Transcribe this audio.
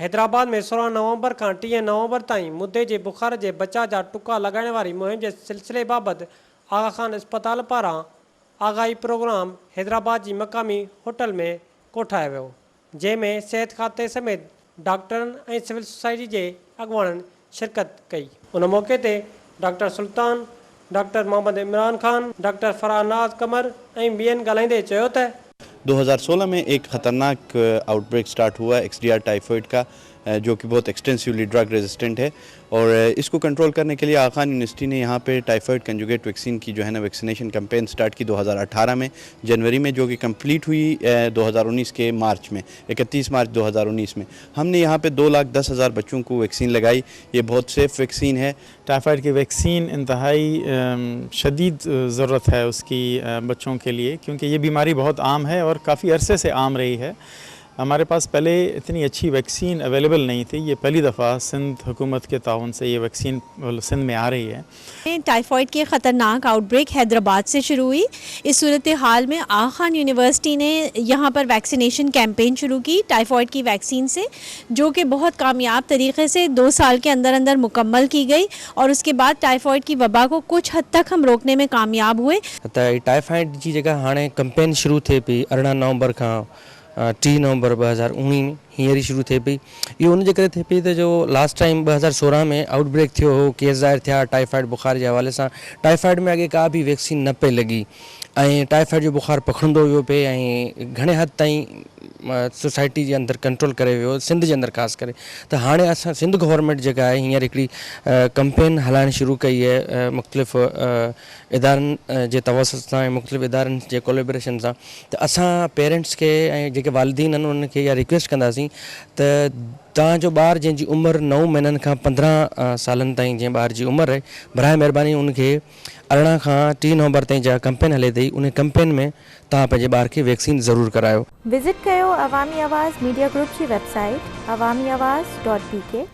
हैदराबाद में 16 नवंबर का 30 नवंबर ताईं मुद्दे जे बुखार जे बचा जा टुका लगाइण वारी मुहिम जे सिलसिले बाबति आगा खान अस्पताल पारां आगाही प्रोग्राम हैदराबाद जी मक़ामी होटल में कोठायो वियो, जंहिंमें सिहत खाते समेत डॉक्टरनि ऐं सिविल सोसाइटी जे अॻुवाणनि शिरकत कई। उन मौक़े ते डॉक्टर सुल्तान, डॉक्टर मोहम्मद इमरान खान, डॉक्टर फरानाज कमर ऐं ॿियनि ॻाल्हाईंदे चयो त 2016 में एक ख़तरनाक आउटब्रेक स्टार्ट हुआ एक्सडीआर टाइफॉइड का, जो कि बहुत एक्सटेंसिवली ड्रग रेजिस्टेंट है और इसको कंट्रोल करने के लिए आगा खान यूनिवर्सिटी ने यहाँ पे टाइफॉइड कंजुगेट वैक्सीन की जो है ना वैक्सीनेशन कैंपेन स्टार्ट की 2018 में जनवरी में, जो कि कंप्लीट हुई 2019 के मार्च में, 31 मार्च 2019 में। हमने यहाँ पे 2,10,000 बच्चों को वैक्सीन लगाई। ये बहुत सेफ़ वैक्सीन है। टाइफाइड की वैक्सीन इंतहाई शदीद ज़रूरत है उसकी बच्चों के लिए, क्योंकि ये बीमारी बहुत आम है और काफ़ी अरसे से आम रही है। हमारे पास पहले इतनी अच्छी वैक्सीन अवेलेबल नहीं थी। ये पहली दफ़ा सिंध हुकूमत के ताउन से ये वैक्सीन सिंध में आ रही है। टाइफॉइड की ख़तरनाक आउटब्रेक हैदराबाद से शुरू हुई। इस सूरत हाल में आगा खान यूनिवर्सिटी ने यहाँ पर वैक्सीनेशन कैंपेन शुरू की टाइफॉइड की वैक्सीन से, जो कि बहुत कामयाब तरीके से 2 साल के अंदर अंदर मुकम्मल की गई और उसके बाद टाइफॉइड की वबा को कुछ हद तक हम रोकने में कामयाब हुए। टाइफॉइड जी जगह हाणे कैंपेन शुरू थे पई 18 नवंबर का 30 नवंबर 2019 हींअर शुरू थे पई। इहो उन जे करे थे पई त जो लास्ट टाइम 2016 में आउटब्रेक थियो हो, केस ज़ाहिर थिया टाइफॉइड बुखार जे हवाले सां। टाइफॉइड में अॻे का बि वैक्सीन न पे लॻी ऐं टाइफॉइड जो बुखार पखड़ंदो वियो पे ऐं घणे हद ताईं सोसाइटी जे अंदरि कंट्रोल करे वियो, सिंध जे अंदरि ख़ासि करे। त हाणे असां सिंध गवर्नमेंट जेका आहे हींअर हिकिड़ी कैंपेन हलाइण शुरू कई आहे मुख़्तलिफ़ इदारनि जे तवसुत सां ऐं मुख़्तलिफ़ इदारनि जे कोलेबरेशन सां। त असां पेरेंट्स खे ऐं जेके वालिदीन आहिनि उन्हनि खे इहा रिक्वेस्ट कंदासीं त तव्हांजो ॿारु जंहिंजी उमिरि 9 महीननि खां 15 सालनि ताईं जंहिं ॿार जी उमिरि आहे, बराए महिरबानी उनखे 18 खां 30 नवंबर ताईं जा कैंपेन हले थी, उन कैंपेन में तव्हां पंहिंजे ॿार खे वैक्सीन ज़रूरु करायो। विज़िट कयो अवामी आवाज़ मीडिया ग्रुप जी वेबसाइट awamiawaz.pk।